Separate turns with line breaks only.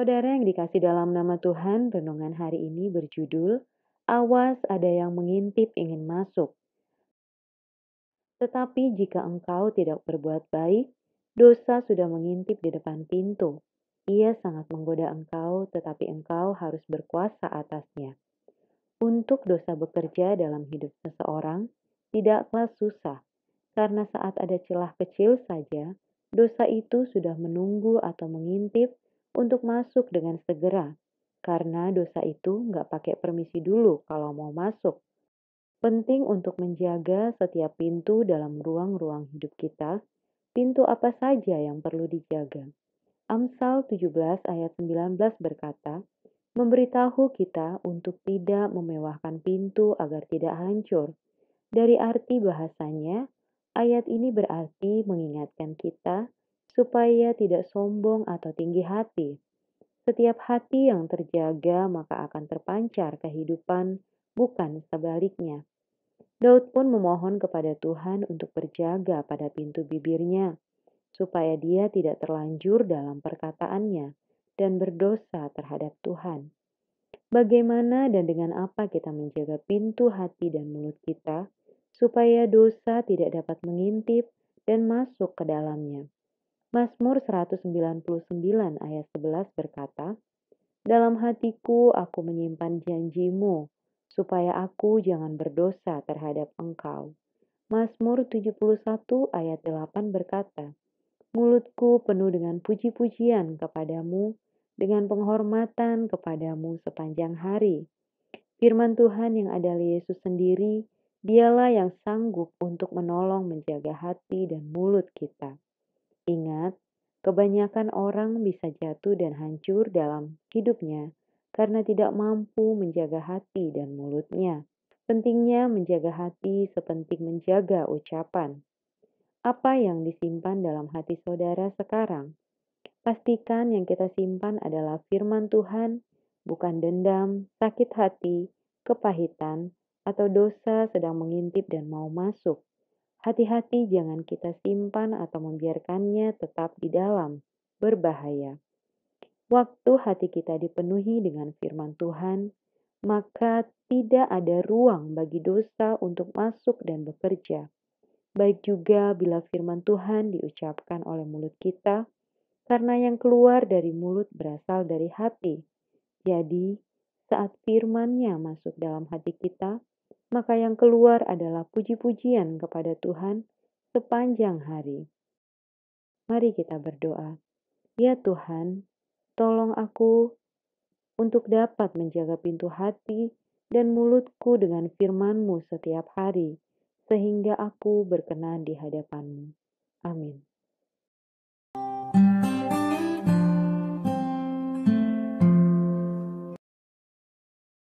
Saudara yang dikasih dalam nama Tuhan, renungan hari ini berjudul, Awas ada yang mengintip ingin masuk. Tetapi jika engkau tidak berbuat baik, dosa sudah mengintip di depan pintu. Ia sangat menggoda engkau, tetapi engkau harus berkuasa atasnya. Untuk dosa bekerja dalam hidup seseorang, tidaklah susah, karena saat ada celah kecil saja, dosa itu sudah menunggu atau mengintip untuk masuk dengan segera. Karena dosa itu nggak pakai permisi dulu kalau mau masuk. Penting untuk menjaga setiap pintu dalam ruang-ruang hidup kita. Pintu apa saja yang perlu dijaga? Amsal 17 ayat 19 berkata, memberitahu kita untuk tidak memewahkan pintu agar tidak hancur. Dari arti bahasanya, ayat ini berarti mengingatkan kita supaya tidak sombong atau tinggi hati. Setiap hati yang terjaga maka akan terpancar kehidupan, bukan sebaliknya. Daud pun memohon kepada Tuhan untuk berjaga pada pintu bibirnya, supaya dia tidak terlanjur dalam perkataannya dan berdosa terhadap Tuhan. Bagaimana dan dengan apa kita menjaga pintu hati dan mulut kita, supaya dosa tidak dapat mengintip dan masuk ke dalamnya. Mazmur 199 ayat 11 berkata, dalam hatiku aku menyimpan janjimu, supaya aku jangan berdosa terhadap engkau. Mazmur 71 ayat 8 berkata, mulutku penuh dengan puji-pujian kepadamu, dengan penghormatan kepadamu sepanjang hari. Firman Tuhan yang adalah Yesus sendiri, dialah yang sanggup untuk menolong menjaga hati dan mulut kita. Ingat, kebanyakan orang bisa jatuh dan hancur dalam hidupnya karena tidak mampu menjaga hati dan mulutnya. Pentingnya menjaga hati sepenting menjaga ucapan. Apa yang disimpan dalam hati saudara sekarang? Pastikan yang kita simpan adalah firman Tuhan, bukan dendam, sakit hati, kepahitan, atau dosa sedang mengintip dan mau masuk. Hati-hati jangan kita simpan atau membiarkannya tetap di dalam, berbahaya. Waktu hati kita dipenuhi dengan firman Tuhan, maka tidak ada ruang bagi dosa untuk masuk dan bekerja. Baik juga bila firman Tuhan diucapkan oleh mulut kita, karena yang keluar dari mulut berasal dari hati. Jadi, saat firman-Nya masuk dalam hati kita, maka yang keluar adalah puji-pujian kepada Tuhan sepanjang hari. Mari kita berdoa. Ya Tuhan, tolong aku untuk dapat menjaga pintu hati dan mulutku dengan firman-Mu setiap hari, sehingga aku berkenan di hadapan-Mu. Amin.